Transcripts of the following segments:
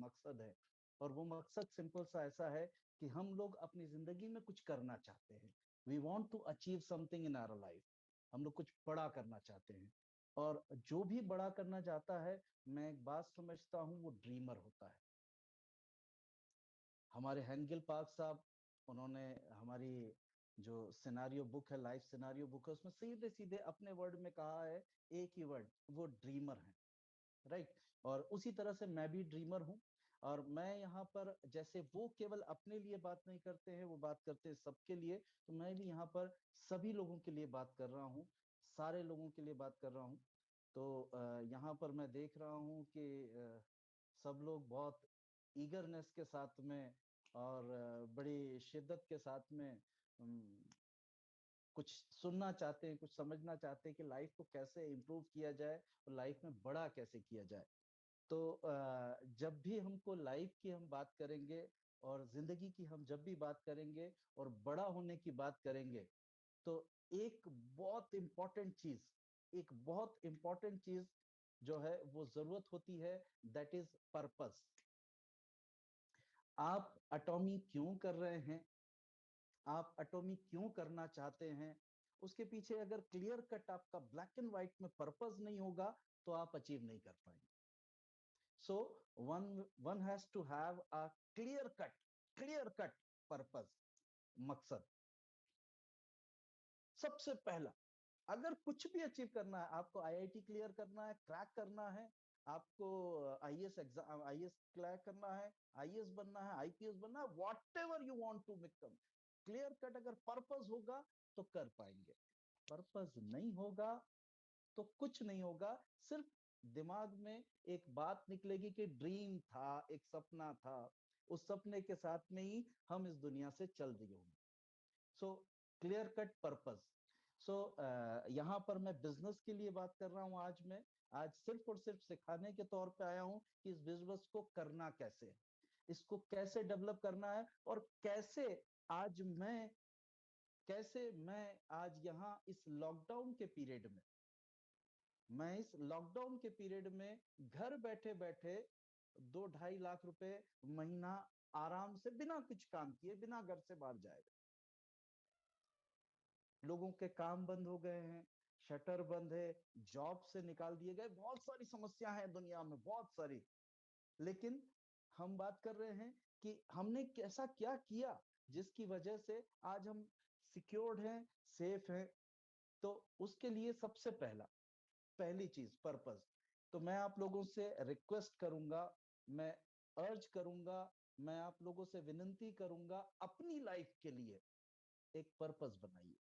मकसद है, और वो मकसद सिंपल सा ऐसा है कि हम लोग अपनी जिंदगी में कुछ करना चाहते हैं। We want to achieve something in our life. हम लोग कुछ बड़ा करना चाहते हैं, और जो भी बड़ा करना चाहता है, मैं एक बात समझता हूँ, वो ड्रीमर होता है। हमारे हेंगेल पार्क साहब, उन्होंने हमारी जो सिनारियो बुक है, लाइफ सिनारियो बुक है, उसमें सीधे सीधे अपने वर्ड में कहा है, एक ही वर्ड, वो ड्रीमर है। राइट। और उसी तरह से मैं भी ड्रीमर हूं। और मैं यहाँ पर, जैसे वो केवल अपने लिए बात नहीं करते हैं, वो बात करते हैं सबके लिए, तो मैं भी यहाँ पर सभी लोगों के लिए बात कर रहा हूँ, सारे लोगों के लिए बात कर रहा हूँ। तो यहाँ पर मैं देख रहा हूँ कि सब लोग बहुत ईगरनेस के साथ में और बड़ी शिद्दत के साथ में कुछ सुनना चाहते हैं, कुछ समझना चाहते हैं कि लाइफ को कैसे इम्प्रूव किया जाए और लाइफ में बड़ा कैसे किया जाए। तो जब भी हमको लाइफ की हम बात करेंगे और जिंदगी की हम जब भी बात करेंगे और बड़ा होने की बात करेंगे, तो एक बहुत इंपॉर्टेंट चीज, एक बहुत इंपॉर्टेंट चीज जो है वो जरूरत होती है, दैट इज पर्पस। आप एटॉमी क्यों कर रहे हैं, आप एटॉमी क्यों करना चाहते हैं, उसके पीछे अगर क्लियर कट आपका ब्लैक एंड व्हाइट में पर्पस नहीं होगा, तो आप अचीव नहीं कर पाएंगे। So one has to have a clear cut purpose, मकसद। सबसे पहला, अगर कुछ भी अचीव करना है, आपको आईआईटी क्लियर करना है, क्रैक करना है, आपको आईएएस एग्जाम, आईएएस क्लियर करना है, आईएएस बनना है, आईपीएस बनना है, whatever you want to become, clear cut अगर पर्पस होगा तो कर पाएंगे। पर्पस नहीं होगा तो कुछ नहीं होगा। सिर्फ दिमाग में एक बात निकलेगी कि ड्रीम था, एक सपना था, उस सपने के साथ में ही हम इस दुनिया से चल दिए होंगे। So clear cut purpose. So यहाँ पर मैं बिजनेस के लिए बात कर रहा हूँ। आज सिर्फ और सिर्फ सिखाने के तौर पे आया हूँ कि इस बिजनेस को करना कैसे है, इसको कैसे डेवलप करना है, और कैसे मैं आज यहाँ इस लॉकडाउन के पीरियड में, मैं इस लॉकडाउन के पीरियड में घर बैठे बैठे 2-2.5 लाख रुपए महीना आराम से, बिना कुछ काम किए, बिना घर से बाहर जाए। लोगों के काम बंद हो गए हैं, शटर बंद है, जॉब से निकाल दिए गए, बहुत सारी समस्या है दुनिया में, बहुत सारी। लेकिन हम बात कर रहे हैं कि हमने कैसा क्या किया जिसकी वजह से आज हम सिक्योर्ड हैं, सेफ हैं। तो उसके लिए सबसे पहली चीज पर्पस। तो मैं आप लोगों से रिक्वेस्ट करूंगा, मैं अर्ज करूंगा, मैं आप लोगों से विनती करूंगा, अपनी लाइफ के लिए एक पर्पस बनाइए।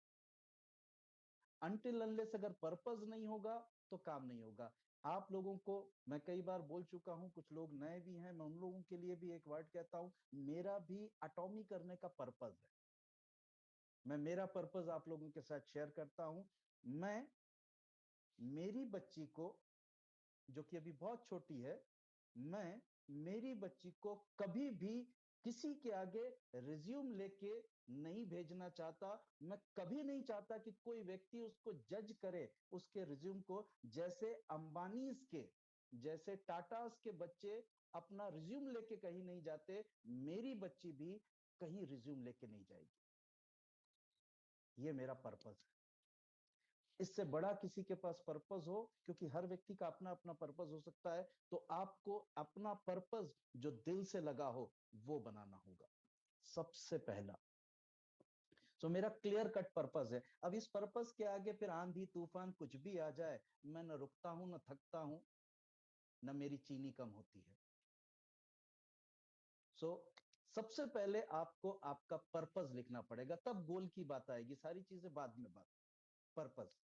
अनटिल अनलेस अगर पर्पस नहीं होगा तो काम नहीं होगा। आप लोगों को मैं कई बार बोल चुका हूं, कुछ लोग नए भी हैं, मैं उन लोगों के लिए भी एक वर्ड कहता हूं, मेरा भी एटॉमी करने का पर्पस है। मैं मेरा पर्पस आप लोगों के साथ शेयर करता हूं। मैं मेरी बच्ची को, जो कि अभी बहुत छोटी है, मैं मेरी बच्ची को कभी भी किसी के आगे रिज्यूम लेके नहीं भेजना चाहता। मैं कभी नहीं चाहता कि कोई व्यक्ति उसको जज करे, उसके रिज्यूम को। जैसे अंबानीज के, जैसे टाटास के बच्चे अपना रिज्यूम लेके कहीं नहीं जाते, मेरी बच्ची भी कहीं रिज्यूम लेके नहीं जाएगी। ये मेरा पर्पस है। इससे बड़ा किसी के पास पर्पस हो, क्योंकि हर व्यक्ति का अपना अपना पर्पस हो सकता है, तो आपको अपना पर्पस जो दिल से लगा हो वो बनाना होगा सबसे पहला। तो मेरा क्लियर कट पर्पस है। अब इस पर्पस के आगे फिर आंधी तूफान कुछ भी आ जाए, मैं न रुकता हूं, न थकता हूं, न मेरी चीनी कम होती है। सो सबसे पहले आपको आपका पर्पस लिखना पड़ेगा, तब गोल की बात आएगी, सारी चीजें बाद में। बात पर्पस,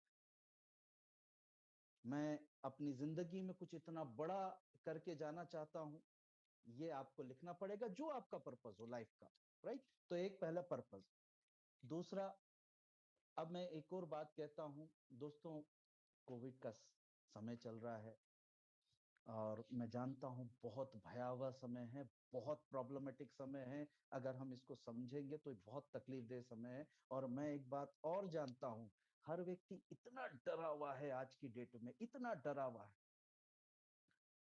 मैं अपनी जिंदगी में कुछ इतना बड़ा करके जाना चाहता हूं, ये आपको लिखना पड़ेगा, जो आपका पर्पस हो लाइफ का। राइट। तो एक पहला पर्पस। दूसरा, अब मैं एक और बात कहता हूं दोस्तों, कोविड का समय चल रहा है, और मैं जानता हूं बहुत भयावह समय है, बहुत प्रॉब्लमेटिक समय है। अगर हम इसको समझेंगे तो बहुत तकलीफ दे समय है। और मैं एक बात और जानता हूं, हर व्यक्ति इतना डरा हुआ है आज की डेट में, इतना डरा हुआ है,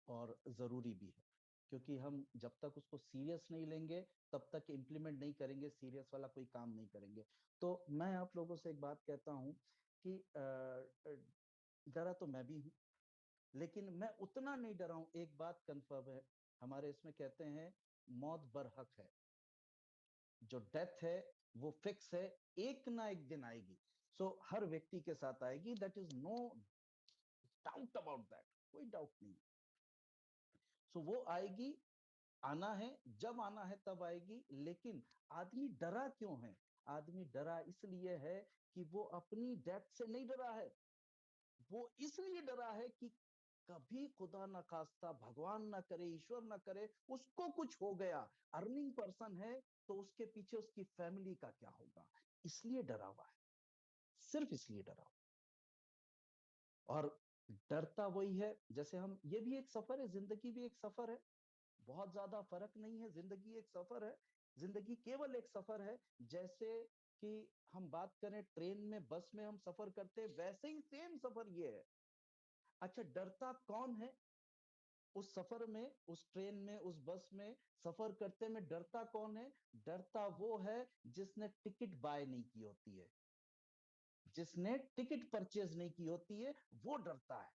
और जरूरी भी है। क्योंकि हम जब तक उसको सीरियस नहीं लेंगे तब तक इम्प्लीमेंट नहीं करेंगे, सीरियस वाला कोई काम नहीं करेंगे। तो मैं आप लोगों से एक बात कहता हूँ कि डरा तो मैं भी हूँ, लेकिन मैं उतना नहीं डरा हूं। एक बात कंफर्म है, हमारे इसमें कहते हैं मौत बरहक है, जो डेथ है वो फिक्स है, एक ना एक दिन आएगी। सो हर व्यक्ति के साथ आएगी, that is no doubt about that, कोई डाउट नहीं। सो वो आएगी, आना है, जब आना है तब आएगी। लेकिन आदमी डरा क्यों है? आदमी डरा इसलिए है कि वो अपनी डेथ से नहीं डरा है, वो इसलिए डरा है कि कभी खुदा ना खास्ता, भगवान ना करे, ईश्वर ना करे, उसको कुछ हो गया, अर्निंग पर्सन है, तो उसके पीछे उसकी फैमिली का क्या होगा, इसलिए डरा हुआ है, सिर्फ इसलिए डरा हुआ। और डरता वही है, जैसे हम, ये भी एक सफर है, जिंदगी भी एक सफर है, बहुत ज्यादा फर्क नहीं है, जिंदगी एक सफर है, जिंदगी केवल एक सफर है। जैसे कि हम बात करें ट्रेन में, बस में हम सफर करते हैं, वैसे ही सेम सफर ये है। अच्छा, डरता कौन है उस सफर में, उस ट्रेन में, उस बस में सफर करते में? डरता कौन है? डरता वो है जिसने टिकट बाय नहीं की होती है, जिसने टिकट परचेज नहीं की होती है, वो डरता है।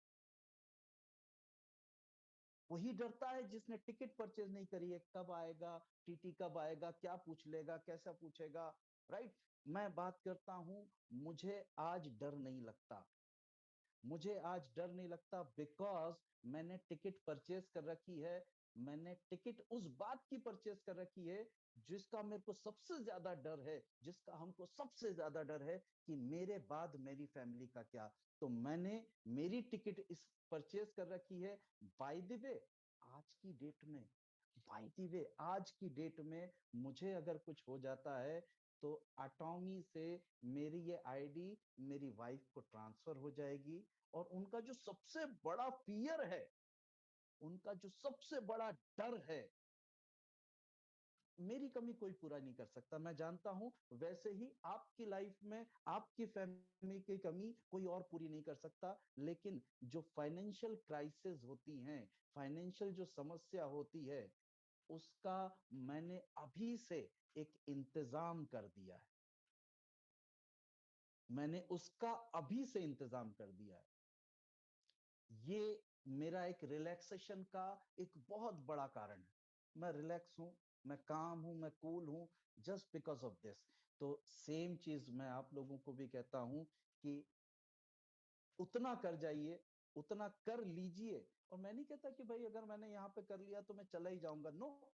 वही डरता है जिसने टिकट परचेज नहीं करी है, कब आएगा, टीटी कब आएगा, क्या पूछ लेगा, कैसा पूछेगा, राइट। मैं बात करता हूं, मुझे आज डर नहीं लगता, मुझे आज डर नहीं लगता, बिकॉज मैंने टिकट परचेज कर रखी है। मैंने टिकट उस बात की परचेज कर रखी है जिसका मेरे को सबसे ज्यादा डर है, जिसका हमको सबसे ज्यादा डर है कि मेरे बाद मेरी फैमिली का क्या। तो मैंने मेरी टिकट इस परचेज कर रखी है। बाय द वे, आज की डेट में, बाय द वे आज की डेट में मुझे अगर कुछ हो जाता है तो अटॉमी से मेरी ये आईडी मेरी वाइफ को ट्रांसफर हो जाएगी। और उनका जो सबसे बड़ा फियर है, उनका जो सबसे बड़ा डर है, मेरी कमी कोई पूरा नहीं कर सकता, मैं जानता हूं। वैसे ही आपकी लाइफ में आपकी फैमिली की कमी कोई और पूरी नहीं कर सकता। लेकिन जो फाइनेंशियल क्राइसिस होती हैं, फाइनेंशियल जो समस्या होती है, उसका मैंने अभी से एक इंतजाम कर दिया है, मैंने उसका अभी से इंतजाम कर दिया है। ये मेरा एक रिलैक्सेशन का एक बहुत बड़ा कारण है। मैं रिलैक्स हूं, मैं काम हूं, मैं कूल हूं, जस्ट बिकॉज ऑफ दिस। तो सेम चीज मैं आप लोगों को भी कहता हूं कि उतना कर जाइए, उतना कर लीजिए। और मैं नहीं कहता कि भाई अगर मैंने यहाँ पे कर लिया तो मैं चला ही जाऊंगा, नो,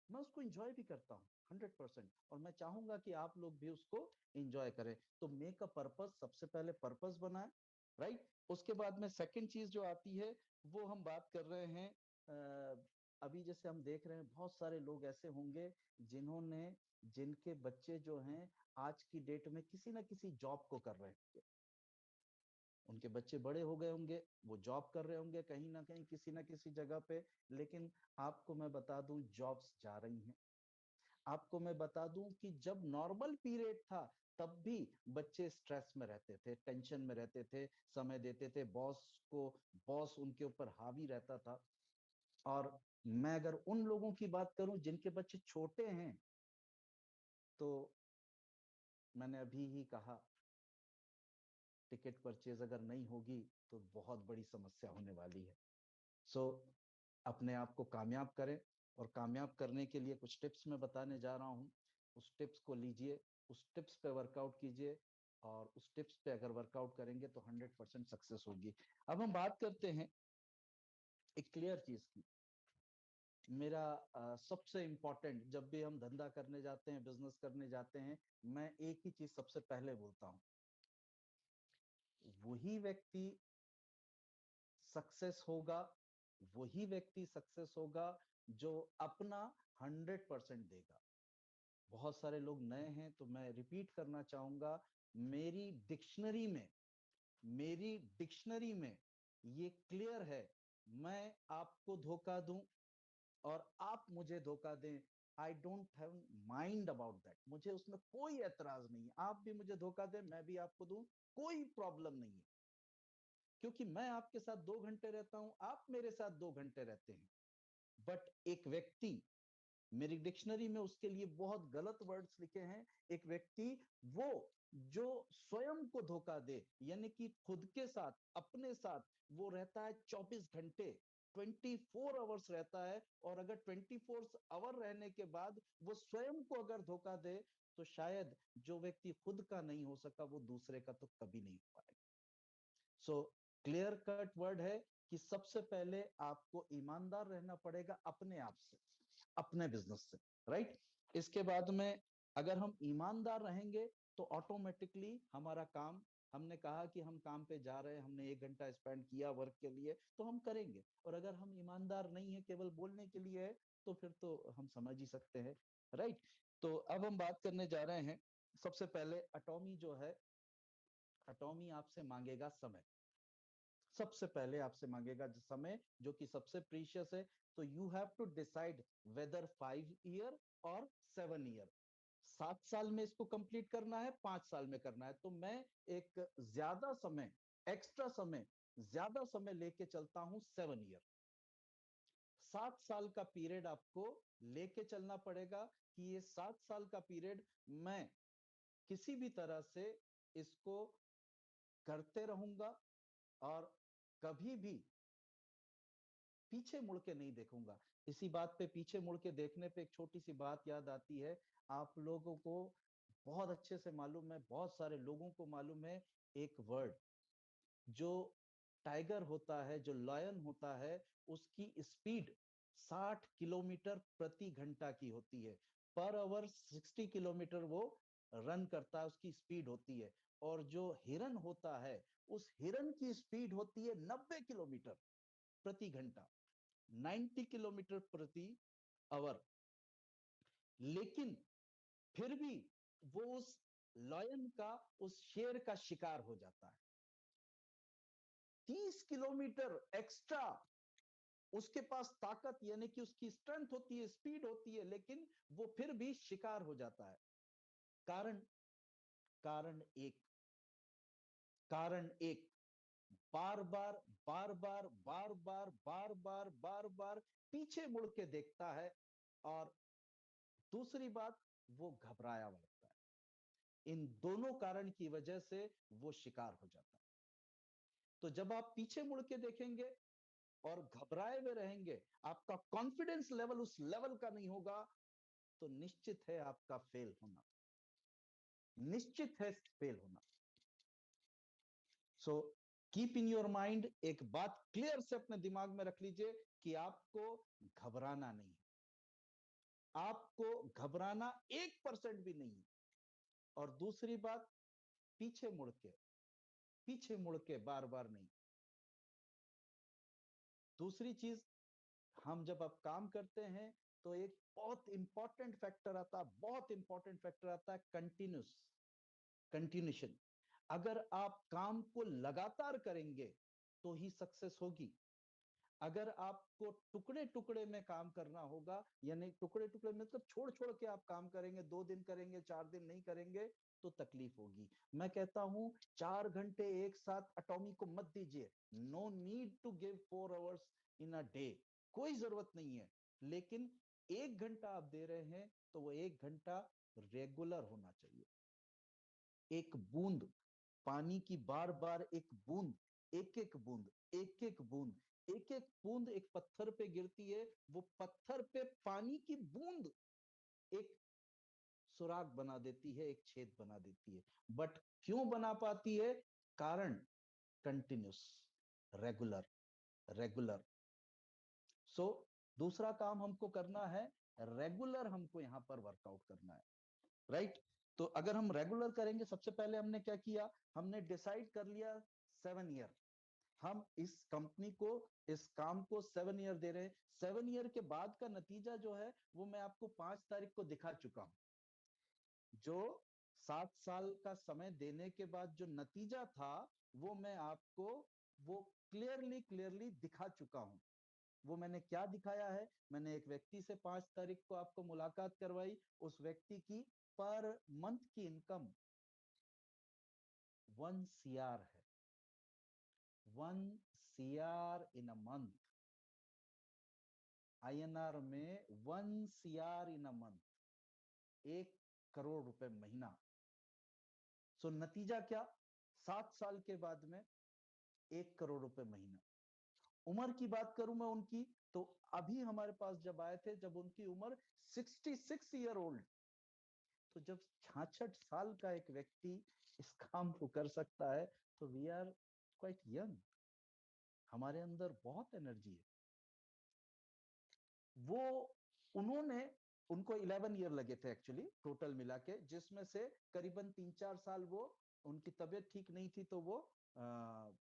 मैं उसको एंजॉय भी करता हूँ 100%, और मैं चाहूंगा कि आप लोग भी उसको एंजॉय करें। तो मेक अ पर्पस, सबसे पहले पर्पस बनाए, राइट। उसके बाद में सेकंड चीज जो आती है, वो हम बात कर रहे हैं, अभी जैसे हम देख रहे हैं बहुत सारे लोग ऐसे होंगे जिन्होंने, जिनके बच्चे जो हैं आज की डेट में किसी ना किसी जॉब को कर रहे हैं, उनके बच्चे बड़े हो गए होंगे, वो जॉब कर रहे होंगे कहीं ना कहीं, किसी ना किसी जगह पे। लेकिन आपको मैं बता दूं, जॉब्स जा रही हैं। आपको मैं बता दूं कि जब नॉर्मल पीरियड था तब भी बच्चे स्ट्रेस में रहते थे, टेंशन में रहते थे, समय देते थे बॉस को, बॉस उनके ऊपर हावी रहता था। और मैं अगर उन लोगों की बात करूं जिनके बच्चे छोटे हैं, तो मैंने अभी ही कहा, टिकट परचेज अगर नहीं होगी तो बहुत बड़ी समस्या होने वाली है। सो अपने आप को कामयाब करें, और कामयाब करने के लिए कुछ टिप्स मैं बताने जा रहा हूं। उस टिप्स को लीजिए, उस टिप्स पे वर्कआउट कीजिए, और उस टिप्स पे अगर वर्कआउट करेंगे तो 100% सक्सेस होगी। अब हम बात करते हैं एक क्लियर चीज की। मेरा सबसे इंपॉर्टेंट, जब भी हम धंधा करने जाते हैं, बिजनेस करने जाते हैं, मैं एक ही चीज सबसे पहले बोलता हूं, वही व्यक्ति सक्सेस होगा, वही व्यक्ति सक्सेस होगा जो अपना 100% देगा। बहुत सारे लोग नए हैं तो मैं रिपीट करना चाहूंगा, मेरी डिक्शनरी में, मेरी डिक्शनरी में ये क्लियर है, मैं आपको धोखा दूं और आप मुझे धोखा दें, I don't have mind about that, मुझे उसमें कोई एतराज नहीं है। आप भी मुझे धोखा दें, मैं भी आपको दूं, कोई प्रॉब्लम नहीं है। क्योंकि मैं आपके साथ 2 घंटे रहता हूं, आप मेरे साथ 2 घंटे रहते हैं, बट एक व्यक्ति, मेरी डिक्शनरी में उसके लिए बहुत गलत वर्ड्स लिखे हैं, एक व्यक्ति वो जो स्वयं को धोखा दे, यानी कि खुद के साथ, अपने साथ वो रहता है 24 घंटे, 24 आवर्स रहता है, और अगर 24 आवर रहने के बाद वो स्वयं को अगर धोखा दे, तो शायद जो व्यक्ति खुद का नहीं हो सका वो दूसरे का तो कभी नहीं हो पाएगा। सो क्लियर कट वर्ड है कि सबसे पहले आपको ईमानदार रहना पड़ेगा अपने आप से, अपने बिजनेस से, राइट। इसके बाद में अगर हम ईमानदार रहेंगे तो ऑटोमेटिकली हमारा काम, हमने कहा कि हम काम पे जा रहे हैं, हमने 1 घंटा स्पेंड किया वर्क के लिए, तो हम करेंगे। और अगर हम ईमानदार नहीं है, केवल बोलने के लिए है, तो फिर तो हम समझ ही सकते हैं, राइट। तो अब हम बात करने जा रहे हैं, सबसे पहले एटॉमी जो है, एटॉमी आपसे मांगेगा समय, सबसे पहले आपसे मांगेगा जो समय, जो कि सबसे प्रीशियस है। तो you have to decide whether 5 year और 7 ईयर, 7 साल में इसको कंप्लीट करना है, 5 साल में करना है। तो मैं एक ज्यादा समय, एक्स्ट्रा समय, ज्यादा समय लेके चलता हूं 7 ईयर, 7 साल का पीरियड आपको लेके चलना पड़ेगा कि ये 7 साल का पीरियड मैं किसी भी तरह से इसको करते रहूंगा और कभी भी पीछे मुड़ के नहीं देखूंगा। इसी बात पे, पीछे मुड़ के देखने पे एक छोटी सी बात याद आती है। आप लोगों को बहुत अच्छे से मालूम है, बहुत सारे लोगों को मालूम है, एक वर्ड, जो टाइगर होता है, जो लायन होता है, उसकी स्पीड 60 किलोमीटर प्रति घंटा की होती है। पर आवर 60 किलोमीटर वो रन करता है, उसकी स्पीड होती है। और जो हिरन होता है, उस हिरन की स्पीड होती है 90 किलोमीटर प्रति घंटा, 90 किलोमीटर प्रति आवर। लेकिन फिर भी वो उस लॉयन का, उस शेर का शिकार हो जाता है। 30 किलोमीटर एक्स्ट्रा उसके पास ताकत, यानी कि उसकी स्ट्रेंथ होती है, स्पीड होती है, लेकिन वो फिर भी शिकार हो जाता है। कारण, कारण एक, कारण एक, बार बार, बार बार, बार बार, बार बार, बार बार पीछे मुड़ के देखता है। और दूसरी बात, वो घबराया हुआ रहता है। इन दोनों कारण की वजह से वो शिकार हो जाता है। तो जब आप पीछे मुड़ के देखेंगे और घबराए हुए रहेंगे, आपका कॉन्फिडेंस लेवल उस लेवल का नहीं होगा, तो निश्चित है आपका फेल होना, निश्चित है फेल होना। So keep in your mind, एक बात क्लियर से अपने दिमाग में रख लीजिए कि आपको घबराना नहीं है, आपको घबराना 1% भी नहीं है। और दूसरी बात, पीछे मुड़ के, पीछे मुड़ के बार बार नहीं। दूसरी चीज, हम जब अब काम करते हैं तो एक बहुत इंपॉर्टेंट फैक्टर आता है, बहुत इंपॉर्टेंट फैक्टर आता है कंटिन्यूस, कंटिन्यूशन। अगर आप काम को लगातार करेंगे तो ही सक्सेस होगी। अगर आपको टुकड़े टुकड़े में काम करना होगा, यानी टुकड़े टुकड़े मतलब छोड़ छोड़ के आप काम करेंगे, 2 दिन करेंगे, 4 दिन नहीं करेंगे, तो तकलीफ होगी। मैं कहता हूं 4 घंटे एक साथ एटॉमी को मत दीजिए। No need to give 4 hours in a day, कोई जरूरत नहीं है। लेकिन 1 घंटा आप दे रहे हैं तो वो 1 घंटा रेगुलर होना चाहिए। एक बूंद पानी की, बार बार एक बूंद, एक एक बूंद, एक एक बूंद, एक एक बूंद एक पत्थर पे गिरती है, वो पत्थर पे पानी की बूंद एक सुराग बना देती है, एक छेद बना देती है। बट क्यों बना पाती है? कारण कंटिन्यूस, रेगुलर, रेगुलर। सो दूसरा काम हमको करना है, रेगुलर हमको यहां पर वर्कआउट करना है, राइट। तो अगर हम रेगुलर करेंगे, सबसे पहले हमने क्या किया, हमने डिसाइड कर लिया 7 ईयर, हम इस कंपनी को, इस काम को 7 ईयर दे रहे हैं। 7 ईयर के बाद का नतीजा जो है वो मैं आपको 5 तारीख को दिखा चुका हूं। जो 7 साल का समय देने के बाद जो नतीजा था, वो मैं आपको, वो क्लियरली क्लियरली दिखा चुका हूं। वो मैंने क्या दिखाया है, मैंने एक व्यक्ति से 5 तारीख को आपको मुलाकात करवाई। उस व्यक्ति की पर मंथ की इनकम 1 CR है, 1 CR in a month. INR में 1 CR in a month, 1 crore रुपए महीना। सो नतीजा क्या? 7 साल के बाद में 1 करोड़ रुपए महीना। उम्र की बात करूं मैं उनकी, तो अभी हमारे पास जब आए थे, जब उनकी उम्र 66 ईयर ओल्ड। तो जब 66 साल का एक व्यक्ति इस काम को कर सकता है, तो वी आर क्वाइट यंग, हमारे अंदर बहुत एनर्जी है। वो उन्होंने उनको 11 ईयर लगे थे एक्चुअली टोटल मिला के, जिसमें से करीबन 3-4 साल वो, उनकी तबीयत ठीक नहीं थी तो वो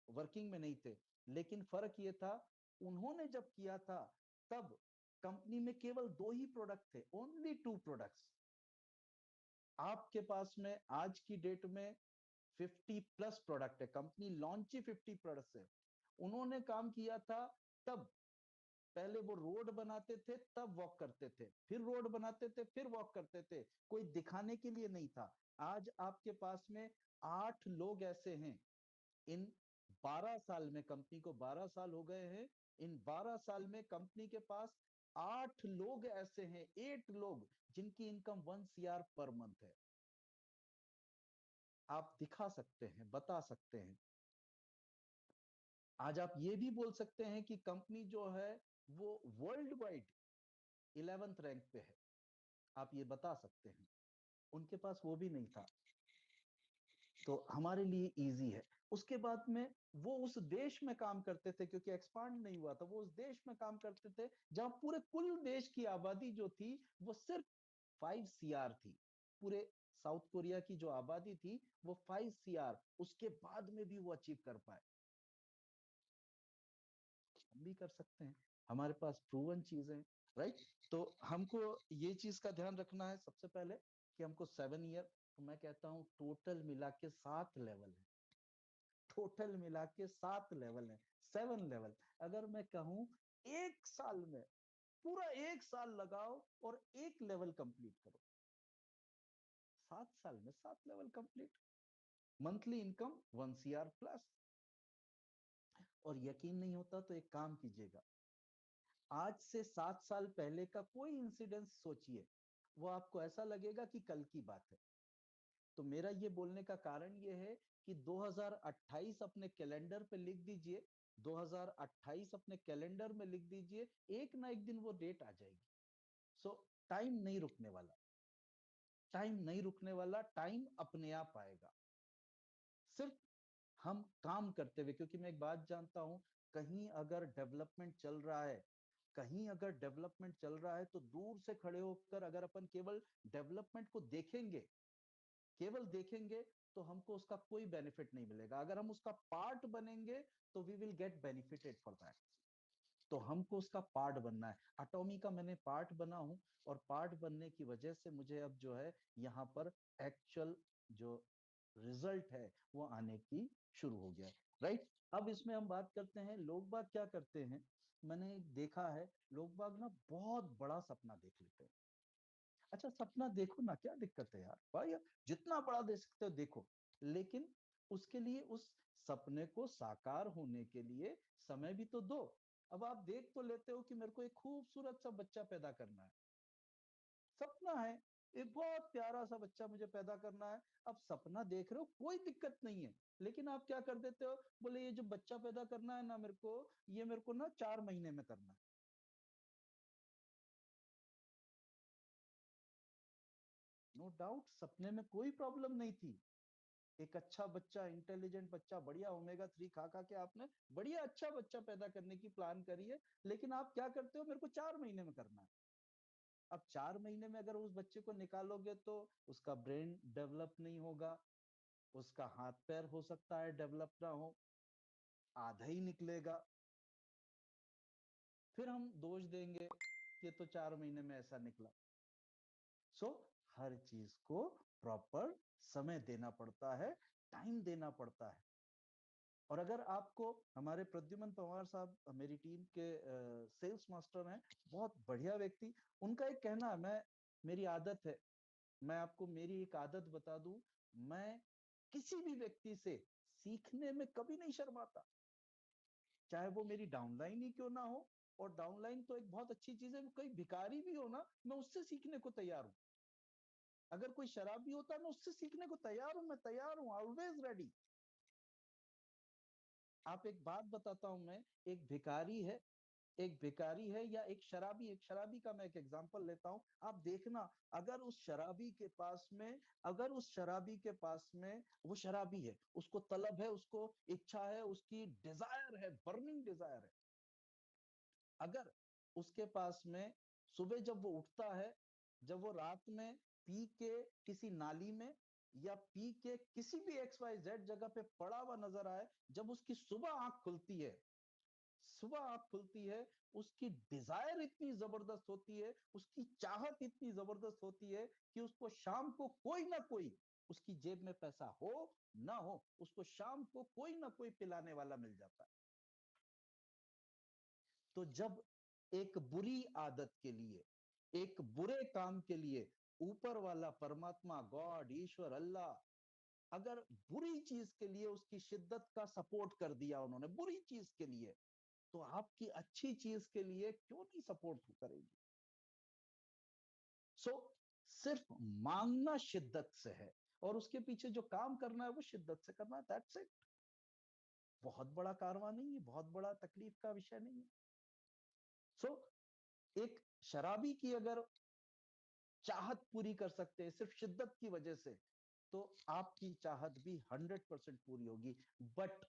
वर्किंग में नहीं थे। लेकिन फर्क ये था, उन्होंने जब किया था तब कंपनी में केवल 2 ही प्रोडक्ट थे, ओनली 2 प्रोडक्ट्स। आपके पास में आज की डेट में 50+ प्रोडक्ट है, कंपनी लॉन्च ही 50 प्रोडक्ट है। उन्होंने काम किया था तब, पहले वो रोड बनाते थे तब वॉक करते थे, फिर रोड बनाते थे फिर वॉक करते थे, कोई दिखाने के लिए नहीं था। आज आपके पास में 8 लोग ऐसे हैं, इन 12 साल में, कंपनी को 12 साल हो गए हैं, इन 12 साल में कंपनी के पास 8 लोग ऐसे हैं, 8 लोग जिनकी इनकम 1 CR पर मंथ है। आप दिखा सकते हैं, बता सकते हैं। आज आप ये भी बोल सकते हैं कि कंपनी जो है वो वर्ल्ड वाइड 11th रैंक पे है, आप ये बता सकते हैं। उनके पास वो भी नहीं था, तो हमारे लिए इजी है। उसके बाद में वो उस देश में काम करते थे, क्योंकि एक्सपांड नहीं हुआ था, वो उस देश में काम करते थे जहां पूरे कुल देश की आबादी जो थी वो सिर्फ 5 CR थी। पूरे साउथ कोरिया की जो आबादी थी वो 5 CR, उसके बाद में भी वो अचीव कर पाए। हम भी कर सकते हैं, हमारे पास प्रूवन चीजें, राइट? तो हमको ये चीज का ध्यान रखना है सबसे पहले कि हमको 7 ईयर, तो मैं कहता हूँ टोटल मिला के 7 लेवल है, टोटल मिला के 7 लेवल है, 7 लेवल। अगर मैं कहूं 1 साल में, पूरा 1 साल लगाओ और 1 लेवल कंप्लीट करो, 7 साल में 7 level complete, monthly income 1 CR plus. और यकीन नहीं होता तो एक काम कीजिएगा, आज से 7 साल पहले का कोई इंसिडेंस सोचिए, वो आपको ऐसा लगेगा कि कल की बात है। तो मेरा ये बोलने का कारण ये है कि 2028 अपने कैलेंडर पे लिख दीजिए, 2028 अपने कैलेंडर में लिख दीजिए, एक ना एक दिन वो डेट आ जाएगी। सो टाइम नहीं रुकने वाला, टाइम नहीं रुकने वाला, टाइम अपने आप आएगा, सिर्फ हम काम करते हुए। क्योंकि मैं एक बात जानता हूं, कहीं अगर डेवलपमेंट चल रहा है, कहीं अगर डेवलपमेंट चल रहा है, तो दूर से खड़े होकर अगर अपन केवल डेवलपमेंट को देखेंगे, केवल देखेंगे, तो हमको उसका कोई बेनिफिट नहीं मिलेगा। अगर हम उसका पार्ट बनेंगे तो we will get benefited for that. तो हमको उसका पार्ट बनना है। अटोमी का मैंने पार्ट बना हूं, और पार्ट बनने की वजह से मुझे अब जो है यहाँ पर एक्चुअल जो रिजल्ट है वो आने की शुरू हो गया है, राइट? अब इसमें हम बात करते हैं लोग बाग क्या करते हैं। मैंने देखा है लोग बाग ना बहुत बड़ा सपना देख लेते हैं। अच्छा सपना देखो ना, क्या दिक्कत है यार भाई, जितना बड़ा दे सकते हो देखो, लेकिन उसके लिए उस सपने को साकार होने के लिए समय भी तो दो। अब आप देख तो लेते हो कि मेरे को एक खूबसूरत सा बच्चा पैदा करना है, सपना है, एक बहुत प्यारा सा बच्चा मुझे पैदा करना है। अब सपना देख रहे हो, कोई दिक्कत नहीं है, लेकिन आप क्या कर देते हो, बोले ये जो बच्चा पैदा करना है ना मेरे को, ये मेरे को ना 4 महीने में करना है। नो डाउट सपने में कोई प्रॉब्लम नहीं थी, एक अच्छा बच्चा, इंटेलिजेंट बच्चा, बढ़िया ओमेगा 3 खा खा के आपने बढ़िया अच्छा बच्चा पैदा करने की प्लान करी है। लेकिन आप क्या करते हो, मेरे को 4 महीने में करना है। अब 4 महीने में अगर उस बच्चे को निकालोगे तो उसका ब्रेन डेवलप नहीं होगा, उसका हाथ पैर हो सकता है डेवलप ना हो, आधा ही निकलेगा। फिर हम दोष देंगे कि तो 4 महीने में ऐसा निकला। सो हर चीज को प्रॉपर समय देना पड़ता है, टाइम देना पड़ता है। और अगर आपको, हमारे प्रद्युमन पवार साहब मेरी टीम के सेल्स मास्टर हैं, बहुत बढ़िया व्यक्ति, उनका एक कहना है, मैं, मेरी आदत है, मैं आपको मेरी एक आदत बता दूं, मैं किसी भी व्यक्ति से सीखने में कभी नहीं शर्माता, चाहे वो मेरी डाउनलाइन ही क्यों ना हो, और डाउनलाइन तो एक बहुत अच्छी चीज है, कोई भिखारी भी हो ना, मैं उससे सीखने को तैयार हूं। अगर कोई शराबी होता है, मैं उससे सीखने को तैयार हूं, मैं तैयार हूं, ऑलवेज रेडी। आप एक बात बताता हूं मैं, एक भिखारी है, एक भिखारी है या एक शराबी का मैं एक एग्जांपल लेता हूं, आप देखना, अगर उस शराबी के पास में, अगर उस शराबी के पास में, वो शराबी है, उसको तलब है, उसको इच्छा है, उसकी डिजायर है, बर्निंग डिजायर है, अगर उसके पास में सुबह जब वो उठता है, जब वो रात में पी के किसी नाली में या पी के किसी भी एक्स वाई जेड जगह पे पड़ा हुआ नजर आए, जब उसकी सुबह आंख खुलती है, सुबह आंख खुलती है, उसकी डिजायर इतनी जबरदस्त होती है, उसकी चाहत इतनी जबरदस्त होती है कि उसको शाम को कोई ना कोई, उसकी जेब में पैसा हो ना हो, उसको शाम को कोई ना कोई पिलाने वाला मिल जाता है। तो जब एक बुरी आदत के लिए, एक बुरे काम के लिए ऊपर वाला परमात्मा, गॉड, ईश्वर, अल्लाह, अगर बुरी चीज के लिए उसकी शिद्दत का सपोर्ट कर दिया उन्होंने, बुरी चीज के लिए, तो आपकी अच्छी चीज के लिए क्यों नहीं सपोर्ट करेगी? सो सिर्फ मांगना शिद्दत से है, और उसके पीछे जो काम करना है वो शिद्दत से करना है, दैट्स इट। बहुत बड़ा कारवां नहीं है, बहुत बड़ा तकलीफ का विषय नहीं है। सो एक शराबी की अगर चाहत पूरी कर सकते हैं सिर्फ शिद्दत की वजह से, तो आपकी चाहत भी 100% पूरी होगी। बट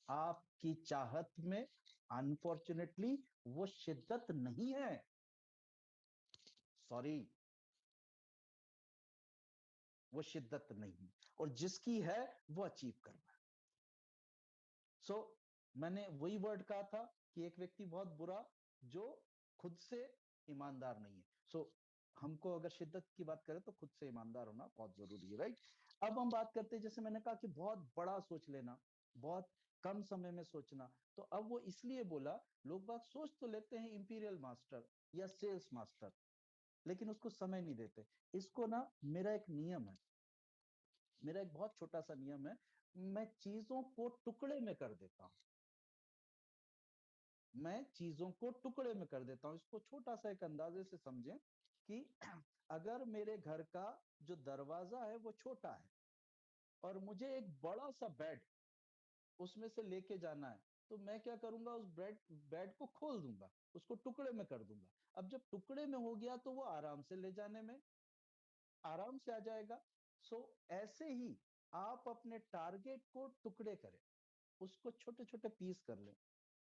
आपकी चाहत में अनफॉर्चुनेटली वो शिद्दत नहीं है, सॉरी, वो शिद्दत नहीं, और जिसकी है वो अचीव करना है। सो मैंने वही वर्ड कहा था कि एक व्यक्ति बहुत बुरा जो खुद से ईमानदार नहीं है। हमको अगर शिद्दत की बात करें तो खुद से ईमानदार होना बहुत जरूरी है, राइट। अब हम बात करते हैं, जैसे मैंने कहा कि बहुत बड़ा सोच लेना, बहुत कम समय में सोचना, तो अब वो इसलिए बोला, लोग बात सोच तो लेते हैं इंपीरियल मास्टर या सेल्स मास्टर, लेकिन उसको समय नहीं देते। इसको ना, मेरा एक नियम है, मेरा एक बहुत छोटा सा नियम है, मैं चीजों को टुकड़े में कर देता हूं, मैं चीजों को टुकड़े में कर देता हूं। इसको छोटा सा एक अंदाजे से समझें कि अगर मेरे घर का जो दरवाजा है वो छोटा है और मुझे एक बड़ा सा बेड उसमें से लेके जाना है, तो मैं क्या करूंगा, उस बेड बेड को खोल दूंगा, उसको टुकड़े में कर दूंगा। अब जब टुकड़े में हो गया तो वो आराम से ले जाने में आराम से आ जाएगा। ऐसे ही आप अपने टारगेट को टुकड़े करें, उसको छोटे छोटे पीस कर लें।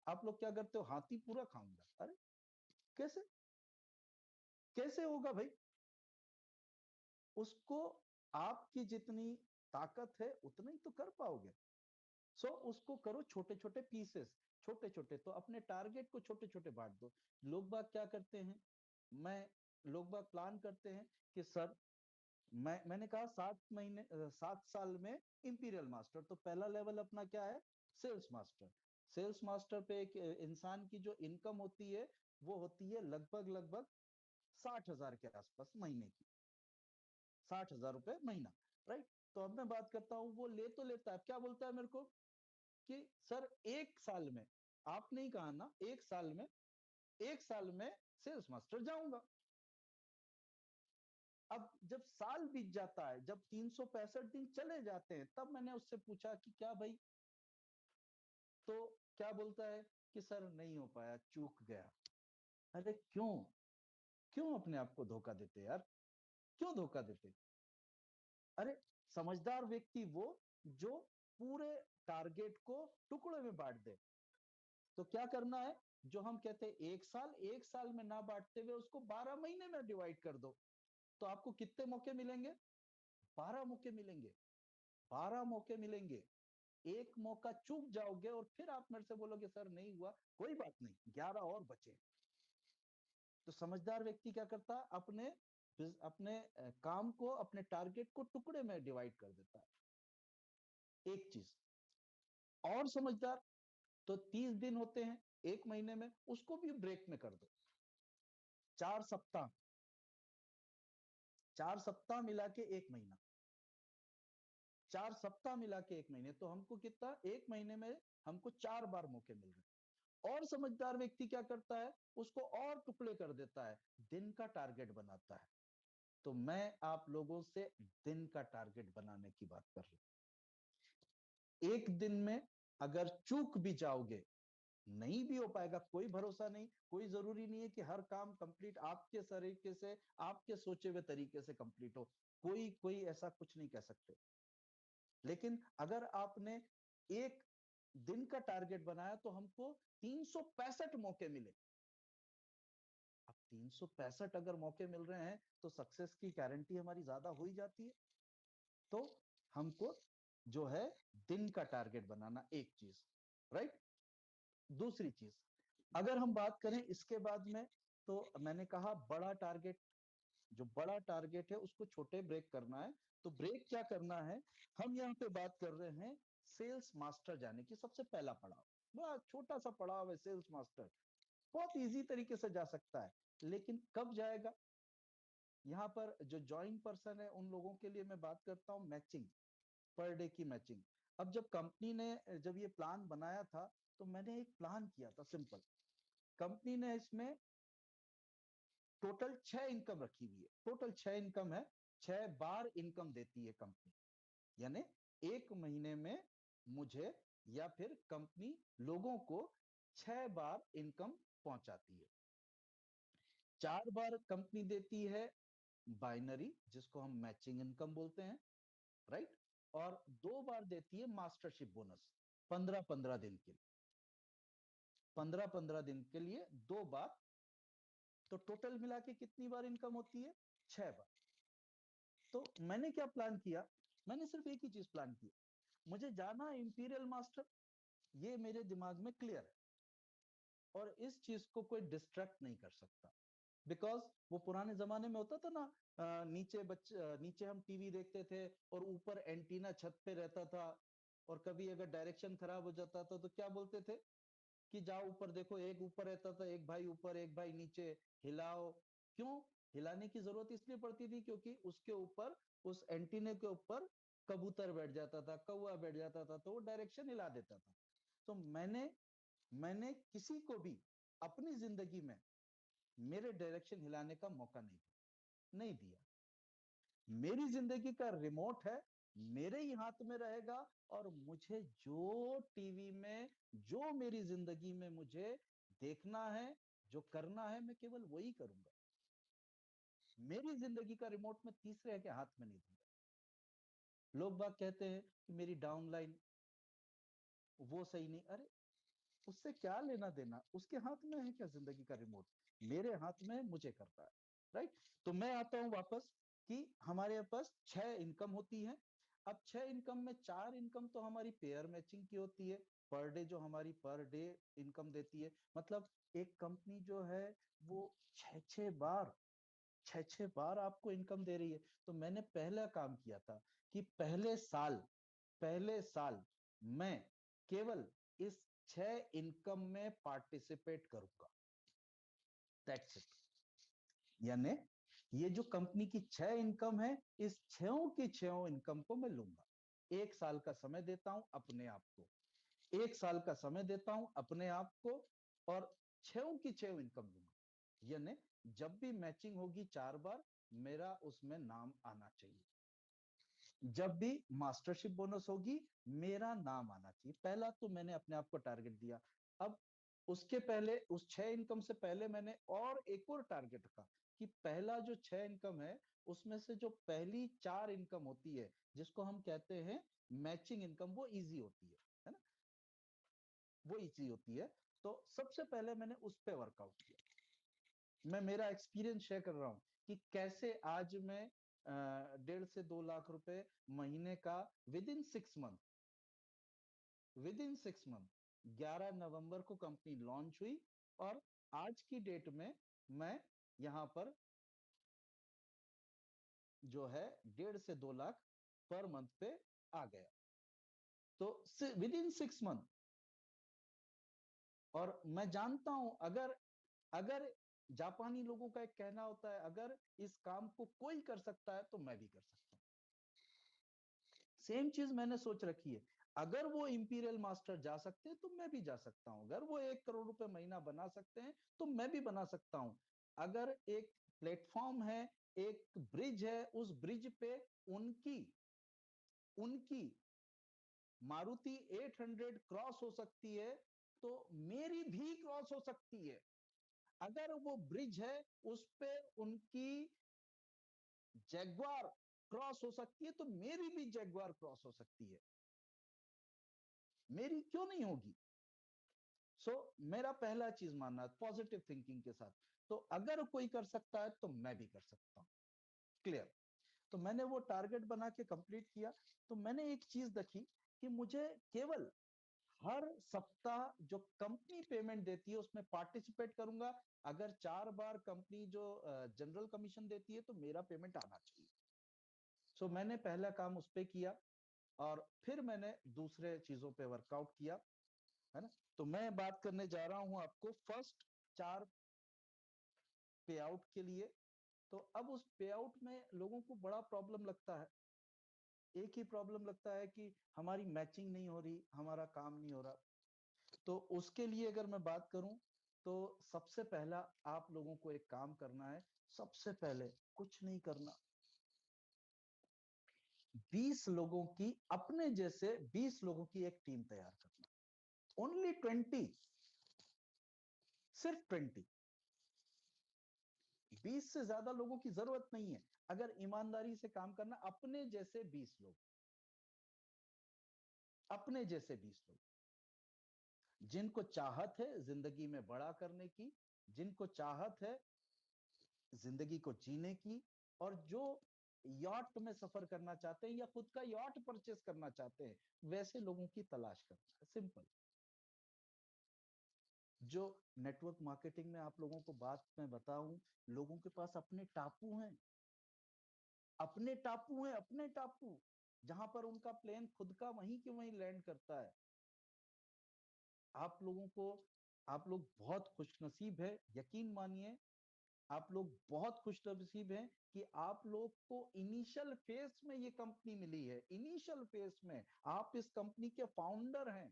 आप लोग क्या करते हो, हाथी पूरा खाऊंगा, अरे कैसे, कैसे होगा भाई? उसको आपकी जितनी ताकत है उतना ही तो कर पाओगे। उसको करो छोटे छोटे पीसेस, छोटे छोटे, तो अपने टारगेट को छोटे छोटे बांट दो। लोग बाग क्या करते हैं, मैं लोग बाग प्लान करते हैं कि सर, मैंने कहा 7 महीने 7 साल में इंपीरियल मास्टर, तो पहला लेवल अपना क्या है, सेल्स मास्टर। सेल्स मास्टर पे एक इंसान की जो इनकम होती है वो होती है लगभग लगभग 60,000 के आसपास महीने की, 60,000 रुपए महीना, राइट। तो अब मैं बात करता हूँ, वो ले तो लेता है, क्या बोलता है मेरे को कि सर 1 साल में, आपने ही कहा ना, 1 साल में, 1 साल में सेल्स मास्टर जाऊंगा। अब जब साल बीत जाता है, जब 365 दिन चले जाते हैं, तब मैंने उससे पूछा कि क्या भाई, तो क्या बोलता है कि सर नहीं हो पाया, चूक गया। अरे क्यों, क्यों अपने आप को धोखा देते यार, क्यों धोखा देते? अरे समझदार व्यक्ति वो जो पूरे टारगेट को टुकड़े में बांट दे। तो क्या करना है, जो हम कहते हैं 1 साल, 1 साल में ना बांटते हुए उसको 12 महीने में डिवाइड कर दो, तो आपको कितने मौके मिलेंगे, 12 मौके मिलेंगे, 12 मौके मिलेंगे। एक मौका चूक जाओगे और फिर आप मेरे से बोलोगे सर नहीं हुआ, कोई बात नहीं, 11 और बचे। तो समझदार व्यक्ति क्या करता है, अपने अपने काम को, अपने टारगेट को टुकड़े में डिवाइड कर देता है, एक चीज। और समझदार, तो 30 दिन होते हैं एक महीने में, उसको भी ब्रेक में कर दो, 4 सप्ताह, 4 सप्ताह मिला के 1 महीना, 4 सप्ताह मिला के 1 महीने, तो हमको कितना, एक महीने में हमको 4 बार मौके मिल रहे हैं। और समझदार व्यक्ति क्या करता है, उसको और टुकड़े कर देता है, दिन का टारगेट बनाता है। तो मैं आप लोगों से दिन का टारगेट बनाने की बात कर रहा हूं। एक दिन में अगर चूक भी जाओगे, नहीं भी हो पाएगा, कोई भरोसा नहीं, कोई जरूरी नहीं है कि हर काम कंप्लीट आपके तरीके से, आपके सोचे हुए तरीके से कंप्लीट हो, कोई कोई ऐसा कुछ नहीं कह सकते। लेकिन अगर आपने एक दिन का टारगेट बनाया तो हमको 365 मौके मिले। अब 365 अगर मौके मिल रहे हैं तो सक्सेस की गारंटी हमारी ज्यादा हो ही जाती है। तो हमको जो है दिन का टारगेट बनाना एक चीज, राइट। दूसरी चीज अगर हम बात करें इसके बाद में, तो मैंने कहा बड़ा टारगेट, जो बड़ा टारगेट है उसको छोटे ब्रेक करना है। तो ब्रेक क्या करना है, हम यहाँ पे बात कर रहे हैं सेल्स मास्टर जाने की। सबसे पहला पड़ाव, बड़ा छोटा सा पड़ाव है सेल्स मास्टर, बहुत इजी तरीके से जा सकता है, लेकिन कब जाएगा। यहाँ पर जो ज्वाइन पर्सन है उन लोगों के लिए मैं बात करता हूँ मैचिंग, पर डे की मैचिंग। अब जब कंपनी ने जब ये प्लान बनाया था, तो मैंने एक प्लान किया था सिंपल। कंपनी ने इसमें टोटल 6 इनकम रखी हुई है, टोटल 6 इनकम है, 6 बार इनकम देती है कंपनी। यानी एक महीने में मुझे या फिर कंपनी लोगों को 6 बार इनकम पहुंचाती है। 4 बार कंपनी देती है बाइनरी, जिसको हम मैचिंग इनकम बोलते हैं, राइट। और 2 बार देती है मास्टरशिप बोनस, 15-15 दिन के लिए, 15-15 दिन के लिए 2 बार। तो टोटल मिला के कितनी बार इनकम होती है, 6 बार। तो मैंने क्या प्लान किया, मैंने सिर्फ एक ही चीज प्लान की, मुझे जाना है इंपीरियल मास्टर, ये मेरे दिमाग में क्लियर है, और इस चीज को कोई डिस्ट्रैक्ट नहीं कर सकता। बिकॉज वो पुराने जमाने में होता था ना, नीचे हम टीवी देखते थे और ऊपर एंटीना छत पे रहता था, और कभी अगर डायरेक्शन खराब हो जाता था तो क्या बोलते थे कि जाओ ऊपर देखो, एक ऊपर रहता था, एक भाई ऊपर एक भाई नीचे, हिलाओ। क्यों हिलाने की जरूरत इसलिए पड़ती थी, क्योंकि उसके ऊपर, उस एंटीने के ऊपर कबूतर बैठ जाता था, कौवा बैठ जाता था, तो वो डायरेक्शन हिला देता था। तो मैंने मैंने किसी को भी अपनी जिंदगी में मेरे डायरेक्शन हिलाने का मौका नहीं दिया। मेरी जिंदगी का रिमोट है, मेरे ही हाथ में रहेगा, और मुझे जो टीवी में, जो मेरी जिंदगी में मुझे देखना है, जो करना है, मैं केवल वही करूंगा। मेरी जिंदगी का रिमोट में तीसरे के हाथ में नहीं दूंगा। लोग बात कहते हैं कि मेरी डाउनलाइन वो सही नहीं, अरे उससे क्या लेना देना, उसके हाथ में है क्या जिंदगी का रिमोट, मेरे हाथ में है, मुझे करता है, राइट। तो मैं आता हूं वापस कि हमारे पास 6 इनकम होती है। अब 6 इनकम में 4 इनकम तो हमारी पेयर मैचिंग की होती है, पर डे, जो हमारी पर डे इनकम देती है। मतलब एक कंपनी जो है वो 6-6 बार आपको इनकम दे रही है। तो मैंने पहला काम किया था कि पहले साल मैं केवल इस 6 इनकम में पार्टिसिपेट करूंगा, दैट्स इट। यानी ये जो कंपनी की 6 इनकम है, इस 6 की 6 इनकम को मैं लूंगा। 1 साल का समय देता हूं अपने आप को, 1 साल का समय देता हूं अपने आप को, और 6 की 6 इनकम लूंगा। यानी जब भी मैचिंग होगी 4 बार, मेरा उसमें नाम आना चाहिए। जब भी मास्टरशिप बोनस होगी, मेरा नाम आना चाहिए। पहला तो मैंने अपने आप को टारगेट दिया। अब उसके पहले, उस 6 इनकम से पहले, मैंने और एक और टारगेट रखा कि पहला जो 6 इनकम है, उसमें से जो पहली 4 इनकम होती है, जिसको हम कहते हैं मैचिंग इनकम, वो इजी होती है ना, वो इजी होती है। तो सबसे पहले मैंने उस पर वर्कआउट किया। मैं मेरा एक्सपीरियंस शेयर कर रहा हूं कि कैसे आज मैं 1.5 से 2 लाख रुपए महीने का विद इन 6 मंथ 11 नवंबर को कंपनी लॉन्च हुई, और आज की डेट में मैं यहां पर जो है 1.5 से 2 लाख पर मंथ पे आ गया। तो विद इन 6 मंथ। और मैं जानता हूं, अगर अगर जापानी लोगों का एक कहना होता है, अगर इस काम को कोई कर सकता है तो मैं भी कर सकता हूँ। सेम चीज मैंने सोच रखी है। अगर वो इंपीरियल मास्टर जा सकते हैं तो मैं भी जा सकता हूं। अगर वो 1 करोड़ रुपए महीना बना सकते हैं तो मैं भी बना सकता हूं। अगर एक प्लेटफॉर्म है, एक ब्रिज है, उस ब्रिज पे उनकी उनकी मारुति 800 क्रॉस हो सकती है तो मेरी भी क्रॉस हो सकती है। अगर वो ब्रिज है उस पे उनकी जैगवार क्रॉस हो सकती है तो मेरी भी जैगवार क्रॉस हो सकती है। मेरी क्यों नहीं होगी? मेरा पहला चीज मानना है पॉजिटिव थिंकिंग के साथ। तो अगर कोई कर सकता है तो मैं भी कर सकता हूं। क्लियर? तो मैंने वो टारगेट बना के कंप्लीट किया। तो मैंने एक चीज देखी कि मुझे केवल हर सप्ताह जो कंपनी पेमेंट देती है उसमें पार्टिसिपेट करूंगा। अगर 4 बार कंपनी जो जनरल कमीशन देती है तो मेरा पेमेंट आना चाहिए। मैंने पहला काम उस पे किया और फिर मैंने दूसरे चीजों पे वर्कआउट किया, है ना। तो मैं बात करने जा रहा हूं आपको फर्स्ट 4 पे आउट के लिए। तो अब उस पे आउट में लोगों को बड़ा प्रॉब्लम लगता है। एक ही प्रॉब्लम लगता है कि हमारी मैचिंग नहीं हो रही, हमारा काम नहीं हो रहा। तो उसके लिए अगर मैं बात करूं तो सबसे पहला आप लोगों को एक काम करना है। सबसे पहले कुछ नहीं करना, 20 लोगों की, अपने जैसे 20 लोगों की एक टीम तैयार करना। ओनली 20, सिर्फ 20। 20 से ज्यादा लोगों की जरूरत नहीं है। अगर ईमानदारी से काम करना, अपने जैसे 20 लोग, अपने जैसे 20 लोग जिनको चाहत है जिंदगी में बड़ा करने की, जिनको चाहत है जिंदगी को जीने की, और जो यॉट में सफर करना चाहते हैं या खुद का यॉट परचेस करना चाहते हैं, वैसे लोगों की तलाश करना है। सिंपल। जो नेटवर्क मार्केटिंग में आप लोगों को बात मैं बताऊं, लोगों के पास अपने टापू हैं, अपने टापू हैं, अपने टापू, जहां पर उनका प्लेन खुद का वहीं के वहीं लैंड करता है। आप लोगों को, आप लोग बहुत खुशनसीब है, यकीन मानिए। आप लोग बहुत खुशनसीब हैं कि आप लोग को इनिशियल फेज में ये कंपनी मिली है। इनिशियल फेज में आप इस कंपनी के फाउंडर हैं।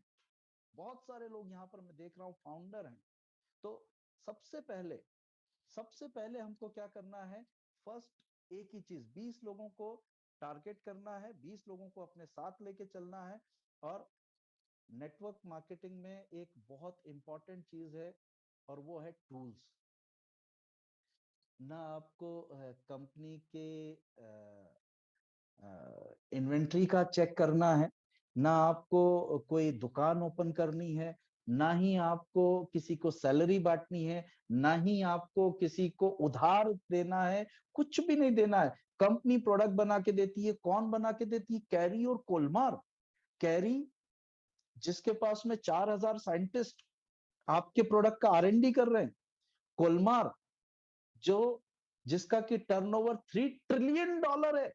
बहुत सारे लोग यहाँ पर मैं देख रहा हूँ फाउंडर हैं। तो सबसे पहले सबसे पहले हमको क्या करना है? फर्स्ट एक ही चीज, 20 लोगों को टारगेट करना है, 20 लोगों को अपने साथ लेके चलना है। और नेटवर्क मार्केटिंग में एक बहुत इंपॉर्टेंट चीज है और वो है टूल्स। ना आपको कंपनी के इन्वेंट्री का चेक करना है, ना आपको कोई दुकान ओपन करनी है, ना ही आपको किसी को सैलरी बांटनी है, ना ही आपको किसी को उधार देना है। कुछ भी नहीं देना है। कंपनी प्रोडक्ट बना के देती है। कौन बना के देती है? कैरी और कोलमार। कैरी जिसके पास में 4000 साइंटिस्ट आपके प्रोडक्ट का R&D कर रहे हैं। कोलमार जो जिसका कि टर्नओवर $3 ट्रिलियन है,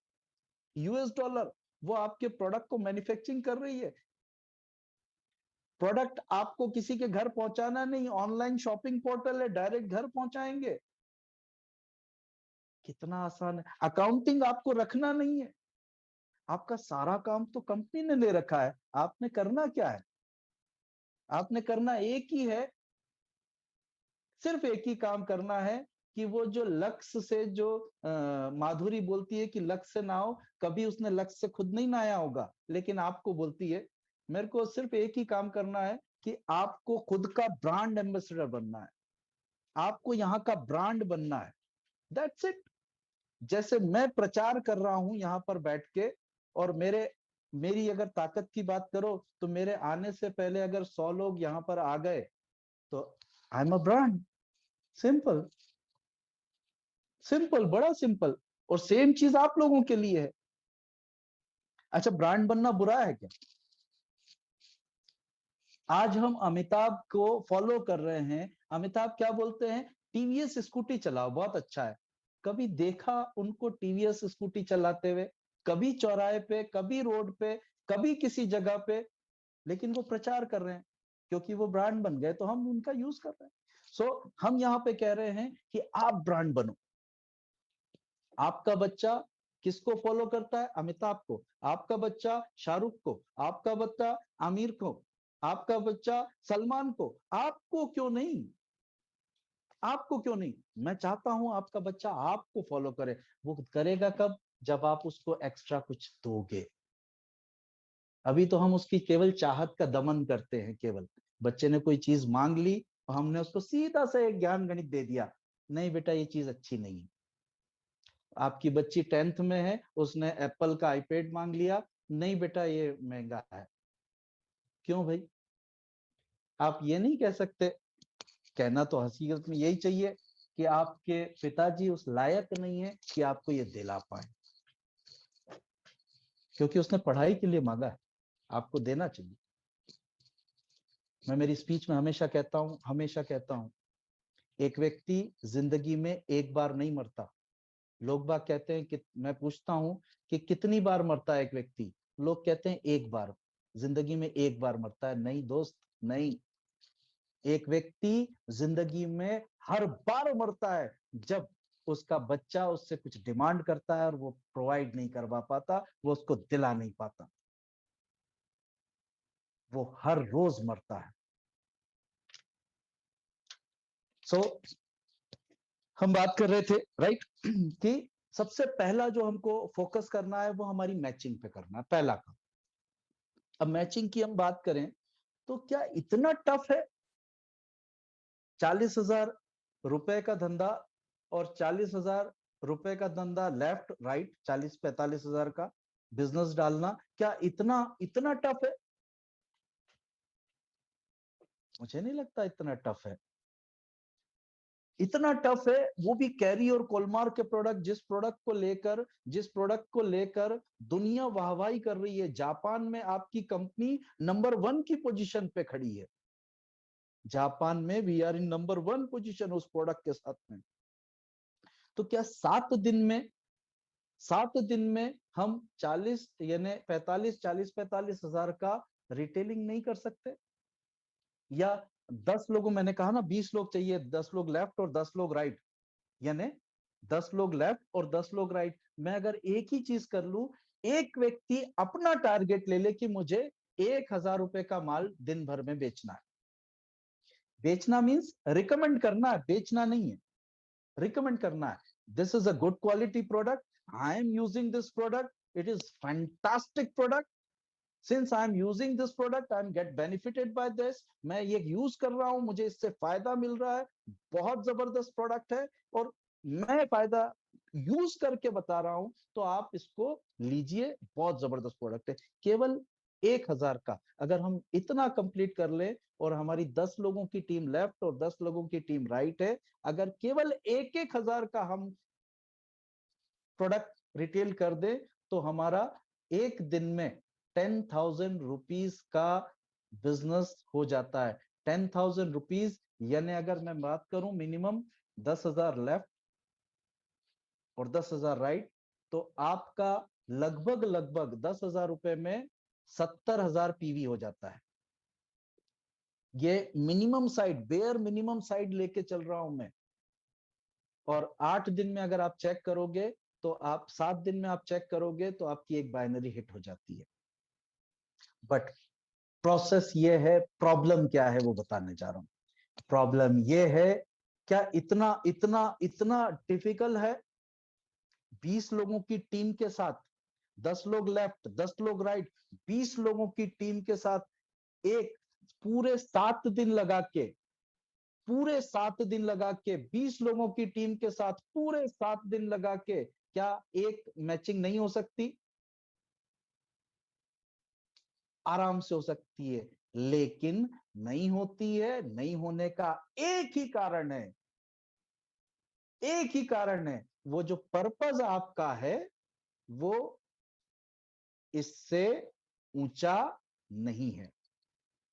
US डॉलर, वो आपके प्रोडक्ट को मैन्युफैक्चरिंग कर रही है। प्रोडक्ट आपको किसी के घर पहुंचाना नहीं, ऑनलाइन शॉपिंग पोर्टल है, डायरेक्ट घर पहुंचाएंगे। कितना आसान है। अकाउंटिंग आपको रखना नहीं है, आपका सारा काम तो कंपनी ने ले रखा है। आपने करना क्या है? आपने करना एक ही है, सिर्फ एक ही काम करना है कि वो जो लक्ष्य से जो माधुरी बोलती है कि लक्ष्य से ना हो, कभी उसने लक्ष्य से खुद नहीं नहाया होगा, लेकिन आपको बोलती है मेरे को सिर्फ एक ही काम करना है कि आपको खुद का ब्रांड एम्बेसडर बनना है, आपको यहाँ का ब्रांड बनना है। That's it. जैसे मैं प्रचार कर रहा हूं यहाँ पर बैठ के, और मेरी अगर ताकत की बात करो तो मेरे आने से पहले अगर 100 लोग यहाँ पर आ गए तो I am a brand. Simple, simple, बड़ा सिंपल। और सेम चीज आप लोगों के लिए है। अच्छा, ब्रांड बनना बुरा है क्या? आज हम अमिताभ को फॉलो कर रहे हैं। अमिताभ क्या बोलते हैं? टीवीएस स्कूटी चलाओ, बहुत अच्छा है। कभी देखा उनको टीवीएस स्कूटी चलाते हुए? कभी चौराहे पे, कभी रोड पे, कभी किसी जगह पे? लेकिन वो प्रचार कर रहे हैं, क्योंकि वो ब्रांड बन गए तो हम उनका यूज कर रहे हैं। हम यहाँ पे कह रहे हैं कि आप ब्रांड बनो। आपका बच्चा किसको फॉलो करता है? अमिताभ को। आपका बच्चा शाहरुख को, आपका बच्चा आमिर को, आपका बच्चा सलमान को, आपको क्यों नहीं? आपको क्यों नहीं? मैं चाहता हूं आपका बच्चा आपको फॉलो करे। वो करेगा कब? जब आप उसको एक्स्ट्रा कुछ दोगे। अभी तो हम उसकी केवल चाहत का दमन करते हैं। केवल बच्चे ने कोई चीज मांग ली और हमने उसको सीधा सा एक ज्ञान गणित दे दिया, नहीं बेटा ये चीज अच्छी नहीं है। आपकी बच्ची 10th में है, उसने एप्पल का आईपैड मांग लिया, नहीं बेटा ये महंगा है। क्यों भाई? आप ये नहीं कह सकते। कहना तो हकीकत में यही चाहिए कि आपके पिताजी उस लायक नहीं है कि आपको ये दिला पाए, क्योंकि उसने पढ़ाई के लिए मांगा है, आपको देना चाहिए। मैं मेरी स्पीच में हमेशा कहता हूं, एक व्यक्ति जिंदगी में एक बार नहीं मरता। लोग बाग कहते हैं कि, मैं पूछता हूं कि कितनी बार मरता है एक व्यक्ति? लोग कहते हैं एक बार। जिंदगी में एक बार मरता है? नहीं दोस्त, नहीं। एक व्यक्ति जिंदगी में हर बार मरता है जब उसका बच्चा उससे कुछ डिमांड करता है और वो प्रोवाइड नहीं करवा पाता, वो उसको दिला नहीं पाता। वो हर रोज मरता है। सो हम बात कर रहे थे, राइट, कि सबसे पहला जो हमको फोकस करना है वो हमारी मैचिंग पे करना है, पहला काम। अब मैचिंग की हम बात करें तो क्या इतना टफ है? 40,000 रुपए का धंधा और 40,000 रुपए का धंधा, लेफ्ट राइट, 40-45 हजार का बिजनेस डालना, क्या इतना इतना टफ है? मुझे नहीं लगता इतना टफ है। इतना टफ है, वो भी कैरी और कोलमार के प्रोडक्ट, जिस प्रोडक्ट को लेकर दुनिया वाहवाही कर रही है। जापान में आपकी कंपनी नंबर 1 की पोजीशन पे खड़ी है। जापान में we are in number 1 position उस प्रोडक्ट के साथ में। तो क्या 7 दिन में हम 40 यानी 45 हजार का रिटेलिंग नहीं कर सकते? या 10 लोगों, मैंने कहा ना 20 लोग चाहिए, 10 लोग लेफ्ट और 10 लोग राइट, यानी 10 लोग लेफ्ट और 10 लोग राइट। मैं अगर एक ही चीज कर लूं, एक व्यक्ति अपना टारगेट ले ले कि मुझे 1,000 रुपए का माल दिन भर में बेचना है। बेचना मीन्स रिकमेंड करना है, बेचना नहीं है, रिकमेंड करना है। This is a good quality product, I am using this product, it is fantastic product, since I am using this product I am get benefited by this. मैं ये यूज कर रहा हूं, मुझे इससे फायदा मिल रहा है, बहुत जबरदस्त प्रोडक्ट है और मैं फायदा यूज करके बता रहा हूं, तो आप इसको लीजिए, बहुत जबरदस्त प्रोडक्ट है। केवल 1,000 का अगर हम इतना कंप्लीट कर ले और हमारी 10 लोगों की टीम लेफ्ट और 10 लोगों की टीम राइट है, अगर केवल 1,000 का हम प्रोडक्ट रिटेल कर दे, तो हमारा एक दिन में 10,000 रुपीज का बिजनेस हो जाता है। 10,000 रुपीज, यानी अगर मैं बात करूं मिनिमम 10,000 लेफ्ट और 10,000 राइट, तो आपका लगभग लगभग 10,000 रुपए में 70,000 पीवी हो जाता है। ये minimum side, bare minimum side लेके चल रहा हूं मैं। और 8 दिन में अगर आप चेक करोगे, तो आप 7 दिन में आप चेक करोगे तो आपकी एक बाइनरी हिट हो जाती है। बट प्रोसेस ये है, प्रॉब्लम क्या है वो बताने जा रहा हूं। प्रॉब्लम ये है, क्या इतना इतना इतना डिफिकल्ट है? 20 लोगों की टीम के साथ, 10 लोग लेफ्ट 10 लोग राइट, 20 लोगों की टीम के साथ एक पूरे 7 दिन लगा के, पूरे 7 दिन लगा के 20 लोगों की टीम के साथ पूरे 7 दिन लगा के, क्या एक मैचिंग नहीं हो सकती? आराम से हो सकती है, लेकिन नहीं होती है। नहीं होने का एक ही कारण है, एक ही कारण है, वो जो पर्पस आपका है वो इससे ऊंचा नहीं है।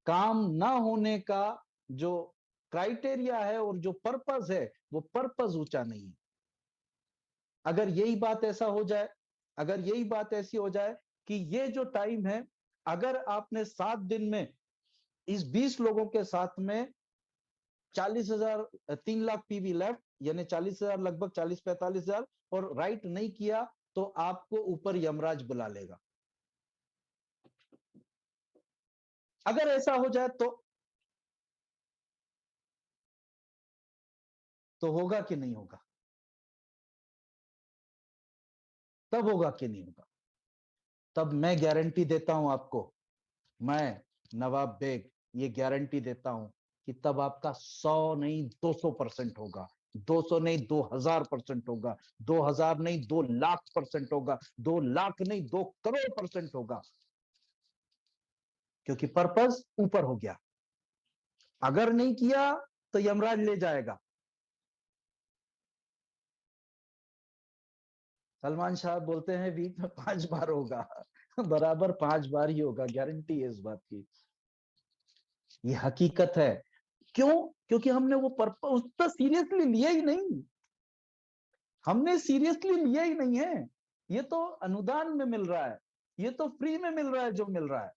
काम ना होने का जो क्राइटेरिया है और जो पर्पस है, वो पर्पस ऊंचा नहीं है। अगर यही बात ऐसा हो जाए, अगर यही बात ऐसी हो जाए कि ये जो टाइम है, अगर आपने 7 दिन में इस 20 लोगों के साथ में 40,000, 3 लाख पीवी लेफ्ट, यानी 40,000, लगभग 40-45 हजार और राइट नहीं किया, तो आपको ऊपर यमराज बुला लेगा। अगर ऐसा हो जाए तो होगा कि नहीं होगा? तब होगा कि नहीं होगा? तब मैं गारंटी देता हूं आपको, मैं नवाब बेग ये गारंटी देता हूं कि तब आपका 100 नहीं 200% होगा, 200 नहीं 2000% होगा, 2000 नहीं 2 लाख% होगा, 2 लाख नहीं 2 करोड़% होगा, क्योंकि पर्पस ऊपर हो गया। अगर नहीं किया तो यमराज ले जाएगा। सलमान साहब बोलते हैं वीक में 5 बार होगा। बराबर 5 बार ही होगा, गारंटी है इस बात की। ये हकीकत है। क्यों? क्योंकि हमने वो पर्पस उतना सीरियसली लिया ही नहीं। हमने सीरियसली लिया ही नहीं है। ये तो अनुदान में मिल रहा है, ये तो फ्री में मिल रहा है जो मिल रहा है।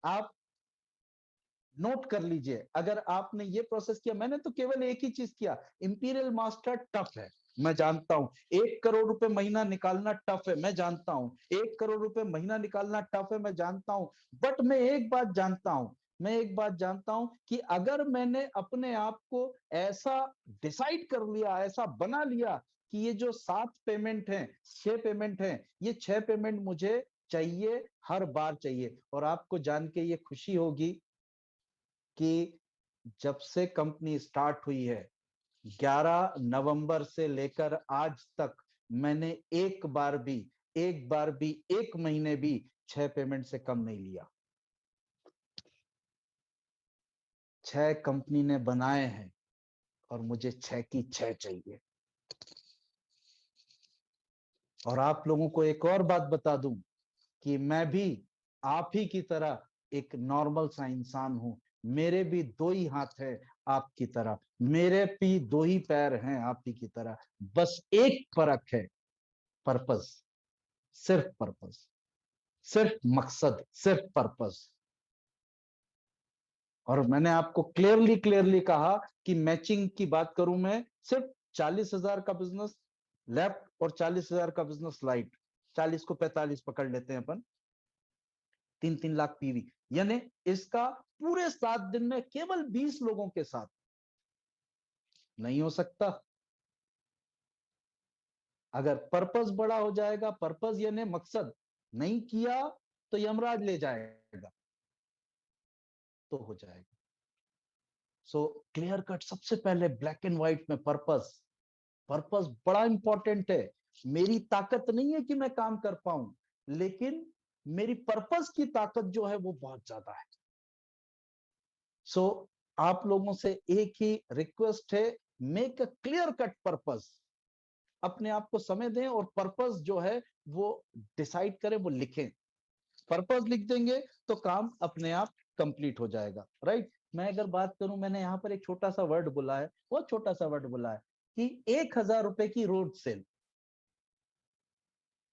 आप नोट कर लीजिए, अगर आपने ये प्रोसेस किया, मैंने तो केवल एक ही चीज किया। इंपीरियल मास्टर टफ है, मैं जानता हूं। 1 करोड़ रुपए महीना निकालना टफ है, मैं जानता हूं। 1 करोड़ रुपए महीना निकालना टफ है, मैं जानता हूं। बट मैं एक बात जानता हूं, मैं एक बात जानता हूं कि अगर मैंने अपने आप को ऐसा डिसाइड कर लिया, ऐसा बना लिया कि ये जो 7 पेमेंट हैं, 6 पेमेंट हैं, ये 6 पेमेंट मुझे चाहिए, हर बार चाहिए। और आपको जान के ये खुशी होगी कि जब से कंपनी स्टार्ट हुई है, 11 नवंबर से लेकर आज तक, मैंने एक बार भी 1 महीने भी 6 पेमेंट से कम नहीं लिया। 6 कंपनी ने बनाए हैं और मुझे 6 की 6 चाहिए। और आप लोगों को एक और बात बता दूं कि मैं भी आप ही की तरह एक नॉर्मल सा इंसान हूं। मेरे भी 2 ही हाथ है आपकी तरह, मेरे भी 2 ही पैर हैं आप ही की तरह। बस एक फर्क है, पर्पस। सिर्फ पर्पस, सिर्फ मकसद, सिर्फ पर्पस। और मैंने आपको क्लियरली क्लियरली कहा कि मैचिंग की बात करूं मैं, सिर्फ 40,000 का बिजनेस लेफ्ट और 40,000 का बिजनेस राइट, 40 को 45 पकड़ लेते हैं अपन, 3-3 लाख पीवी। यानी इसका पूरे 7 दिन में केवल 20 लोगों के साथ नहीं हो सकता। अगर पर्पस बड़ा हो जाएगा, पर्पस यानी मकसद, नहीं किया तो यमराज ले जाएगा, तो हो जाएगा। सो क्लियर कट, सबसे पहले ब्लैक एंड व्हाइट में पर्पस। पर्पस बड़ा इंपॉर्टेंट है। मेरी ताकत नहीं है कि मैं काम कर पाऊं, लेकिन मेरी पर्पस की ताकत जो है वो बहुत ज्यादा है। सो आप लोगों से एक ही रिक्वेस्ट है, make a clear cut purpose. अपने आप को समय दें और पर्पस जो है वो डिसाइड करें, वो लिखें। पर्पस लिख देंगे तो काम अपने आप कंप्लीट हो जाएगा, राइट। मैं अगर बात करूं, मैंने यहाँ पर एक छोटा सा वर्ड बोला है, बहुत छोटा सा वर्ड बोला है कि 1,000 रुपए की रोड सेल।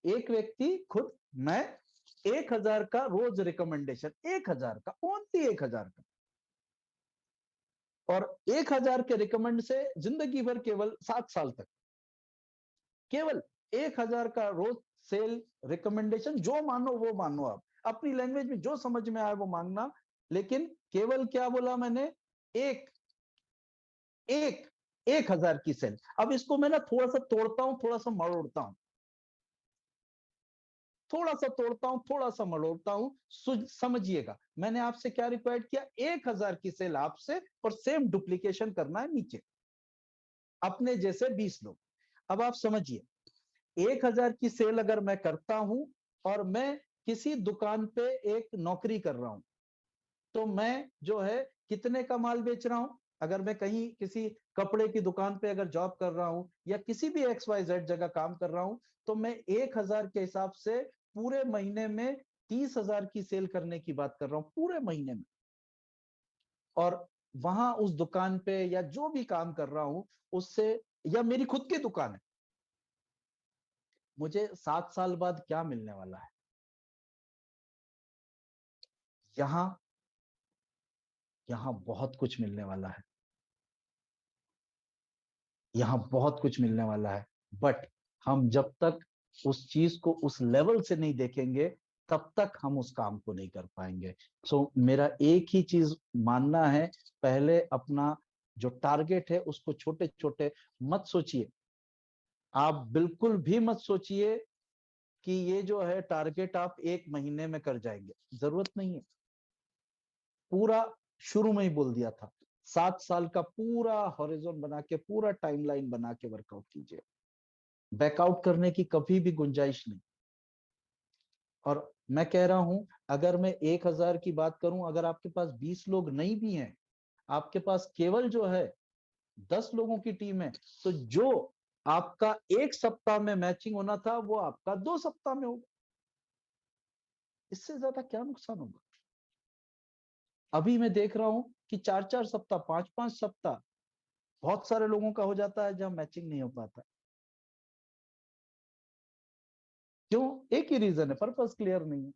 एक व्यक्ति खुद, मैं 1,000 का रोज रिकमेंडेशन, 1,000 का, ओनली 1,000 का। और 1,000 के रिकमेंड से जिंदगी भर, केवल 7 साल तक, केवल 1,000 का रोज सेल रिकमेंडेशन। जो मानो वो मानो, आप अपनी लैंग्वेज में जो समझ में आए वो मानना। लेकिन केवल क्या बोला मैंने, एक एक 1,000 की सेल। अब इसको मैं ना थोड़ा सा तोड़ता हूं, थोड़ा सा मरोड़ता हूं, थोड़ा सा तोड़ता हूं, थोड़ा सा मरोड़ता हूं, समझिएगा। मैंने आपसे क्या रिक्वायर्ड किया, 1,000 की सेल आपसे, और सेम डुप्लीकेशन करना है नीचे, अपने जैसे 20 लोग। अब आप समझिए, 1,000 की सेल अगर मैं करता हूं और मैं किसी दुकान पे एक नौकरी कर रहा हूं, तो मैं जो है कितने का माल बेच रहा हूं। अगर मैं कहीं किसी कपड़े की दुकान पे अगर जॉब कर रहा हूं या किसी भी XYZ जगह काम कर रहा हूं, तो मैं 1,000 के हिसाब से पूरे महीने में 30,000 की सेल करने की बात कर रहा हूं, पूरे महीने में। और वहां उस दुकान पे या जो भी काम कर रहा हूं उससे, या मेरी खुद की दुकान है, मुझे 7 साल बाद क्या मिलने वाला है। यहां यहां बहुत कुछ मिलने वाला है, यहां बहुत कुछ मिलने वाला है। बट हम जब तक उस चीज को उस लेवल से नहीं देखेंगे तब तक हम उस काम को नहीं कर पाएंगे। सो मेरा एक ही चीज मानना है, पहले अपना जो टारगेट है उसको छोटे छोटे मत सोचिए। आप बिल्कुल भी मत सोचिए कि ये जो है टारगेट आप 1 महीने में कर जाएंगे, जरूरत नहीं है। पूरा शुरू में ही बोल दिया था, 7 साल का पूरा हॉरिजॉन बना के, पूरा टाइमलाइन बना के वर्कआउट कीजिए। बैकआउट करने की कभी भी गुंजाइश नहीं। और मैं कह रहा हूं, अगर मैं 1,000 की बात करूं, अगर आपके पास 20 लोग नहीं भी हैं, आपके पास केवल जो है 10 लोगों की टीम है, तो जो आपका 1 सप्ताह में मैचिंग होना था वो आपका 2 सप्ताह में होगा। इससे ज्यादा क्या नुकसान होगा? अभी मैं देख रहा हूं कि 4-4 सप्ताह, 5-5 सप्ताह बहुत सारे लोगों का हो जाता है जहां मैचिंग नहीं हो पाता। क्यों? एक ही रीजन है, पर्पस क्लियर नहीं है,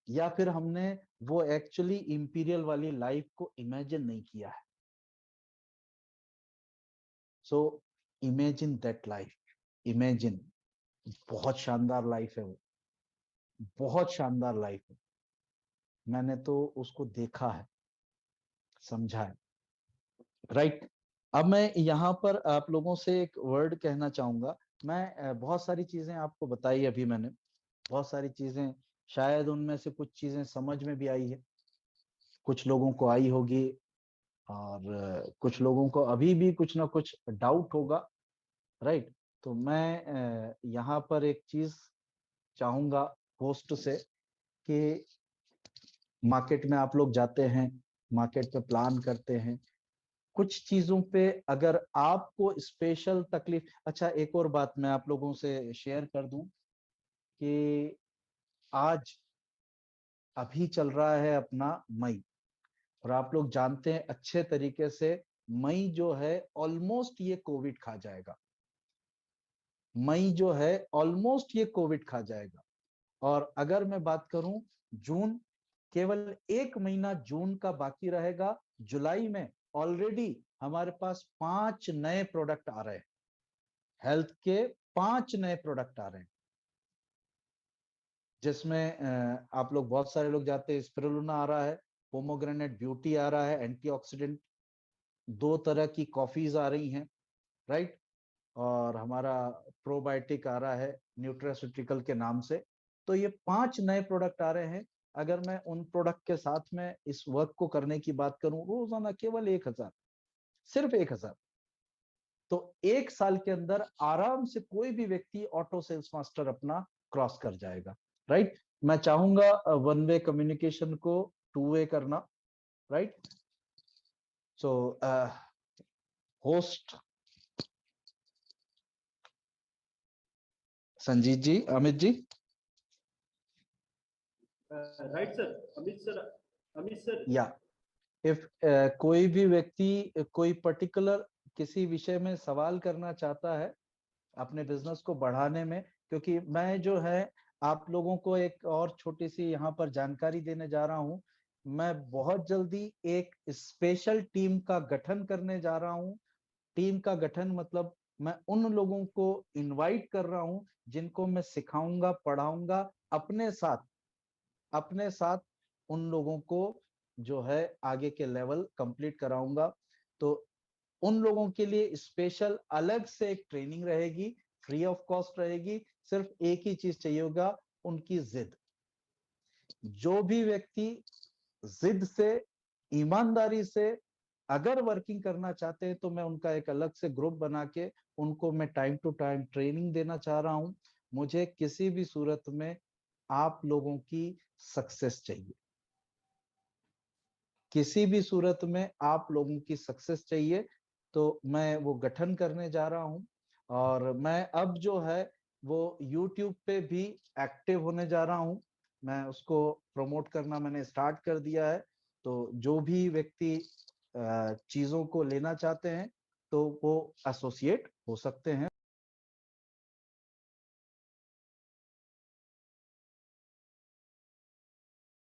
या फिर हमने वो एक्चुअली इंपीरियल वाली लाइफ को इमेजिन नहीं किया है। So imagine that life, imagine. बहुत शानदार लाइफ है वो, बहुत शानदार लाइफ है। मैंने तो उसको देखा है, समझा है। राइट। अब मैं यहाँ पर आप लोगों से एक वर्ड कहना चाहूंगा। मैं बहुत सारी चीजें आपको बताई अभी मैंने, बहुत सारी चीजें, शायद उनमें से कुछ चीजें समझ में भी आई है, कुछ लोगों को आई होगी, और कुछ लोगों को अभी भी कुछ ना कुछ डाउट होगा। राइट। तो मैं यहाँ पर एक चीज चाहूंगा होस्ट से, कि मार्केट में आप लोग जाते हैं, मार्केट पे प्लान करते हैं, कुछ चीजों पे अगर आपको स्पेशल तकलीफ। अच्छा, एक और बात मैं आप लोगों से शेयर कर दूं कि आज अभी चल रहा है अपना मई, और आप लोग जानते हैं अच्छे तरीके से, मई जो है ऑलमोस्ट ये कोविड खा जाएगा। मई जो है ऑलमोस्ट ये कोविड खा जाएगा। और अगर मैं बात करूं, जून, केवल 1 महीना जून का बाकी रहेगा। जुलाई में ऑलरेडी हमारे पास 5 नए प्रोडक्ट आ रहे हैं, हेल्थ के 5 नए प्रोडक्ट आ रहे हैं, जिसमें आप लोग बहुत सारे लोग जाते हैं, स्पिरुलिना आ रहा है, पोमोग्रेनेट ब्यूटी आ रहा है, एंटीऑक्सीडेंट, 2 तरह की कॉफीज आ रही हैं। राइट। और हमारा प्रोबायोटिक आ रहा है न्यूट्रास्यूटिकल के नाम से। तो ये 5 नए प्रोडक्ट आ रहे हैं। अगर मैं उन प्रोडक्ट के साथ में इस वर्क को करने की बात करूं, रोजाना केवल 1,000, सिर्फ 1,000, तो 1 साल के अंदर आराम से कोई भी व्यक्ति ऑटो सेल्स मास्टर अपना क्रॉस कर जाएगा। राइट। मैं चाहूंगा वन वे कम्युनिकेशन को 2 वे करना। Right. So host Sanjeet ji, Amit ji. Right sir, Amit sir, Amit sir. या इफ कोई भी व्यक्ति कोई पर्टिकुलर किसी विषय में सवाल करना चाहता है अपने बिजनेस को बढ़ाने में, क्योंकि मैं जो है आप लोगों को एक और छोटी सी यहाँ पर जानकारी देने जा रहा हूँ। मैं बहुत जल्दी एक स्पेशल टीम का गठन करने जा रहा हूँ। टीम का गठन मतलब मैं उन लोगों को इनवाइट कर रहा हूँ जिनको मैं सिखाऊंगा, पढ़ाऊंगा, अपने साथ उन लोगों को जो है आगे के लेवल कंप्लीट कराऊंगा। तो उन लोगों के लिए स्पेशल अलग से एक ट्रेनिंग रहेगी, फ्री ऑफ कॉस्ट रहेगी। सिर्फ एक ही चीज चाहिए होगा, उनकी जिद। जो भी व्यक्ति जिद से, ईमानदारी से अगर वर्किंग करना चाहते हैं, तो मैं उनका एक अलग से ग्रुप बना के उनको मैं टाइम टू टाइम ट्रेनिंग देना चाह रहा हूं। मुझे किसी भी सूरत में आप लोगों की सक्सेस चाहिए, किसी भी सूरत में आप लोगों की सक्सेस चाहिए। तो मैं वो गठन करने जा रहा हूं। और मैं अब जो है वो YouTube पे भी एक्टिव होने जा रहा हूं। मैं उसको प्रमोट करना मैंने स्टार्ट कर दिया है। तो जो भी व्यक्ति चीजों को लेना चाहते हैं तो वो एसोसिएट हो सकते हैं।